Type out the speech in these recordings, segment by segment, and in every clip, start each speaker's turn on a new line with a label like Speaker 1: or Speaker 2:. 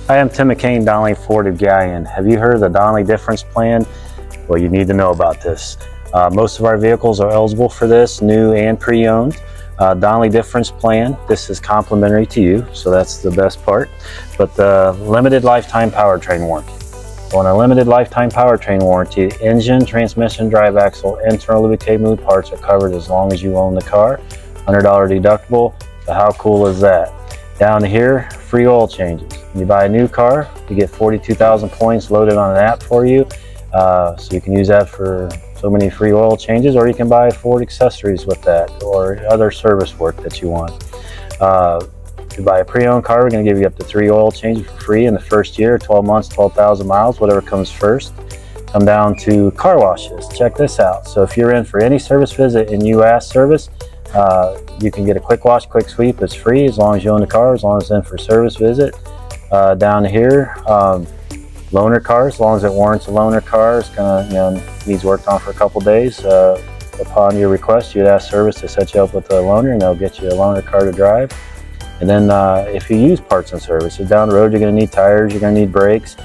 Speaker 1: Hi, I'm Tim McCain, Donley Ford Galleon. Have you heard of the Donley Difference Plan? Well, you need to know about this. Most of our vehicles are eligible for this, new and pre-owned. Donley Difference Plan, this is complimentary to you, so that's the best part. But the limited lifetime powertrain warranty. On a limited lifetime powertrain warranty, engine, transmission, drive axle, internal lubricated moving parts are covered as long as you own the car. $100 deductible, so how cool is that? Down here, free oil changes. When you buy a new car, you get 42,000 points loaded on an app for you. So you can use that for so many free oil changes, or you can buy Ford accessories with that, or other service work that you want. If you buy a pre-owned car, we're going to give you up to 3 oil changes for free in the first year, 12 months, 12,000 miles, whatever comes first. Come down to car washes. Check this out. So if you're in for any service visit and you ask service, you can get a quick wash, quick sweep. It's free as long as you own the car, as long as it's in for service visit. Down here, loaner cars, as long as it warrants a loaner car, it's gonna, needs worked on for a couple days. Upon your request, you'd ask service to set you up with a loaner, and they'll get you a loaner car to drive. And then if you use parts and services, down the road you're going to need tires, you're going to need brakes.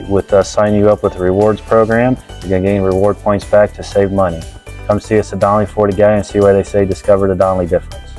Speaker 1: With us signing you up with a rewards program, you're going to gain reward points back to save money. Come see us at Donley Ford Galleon and see why they say discover the Donley difference.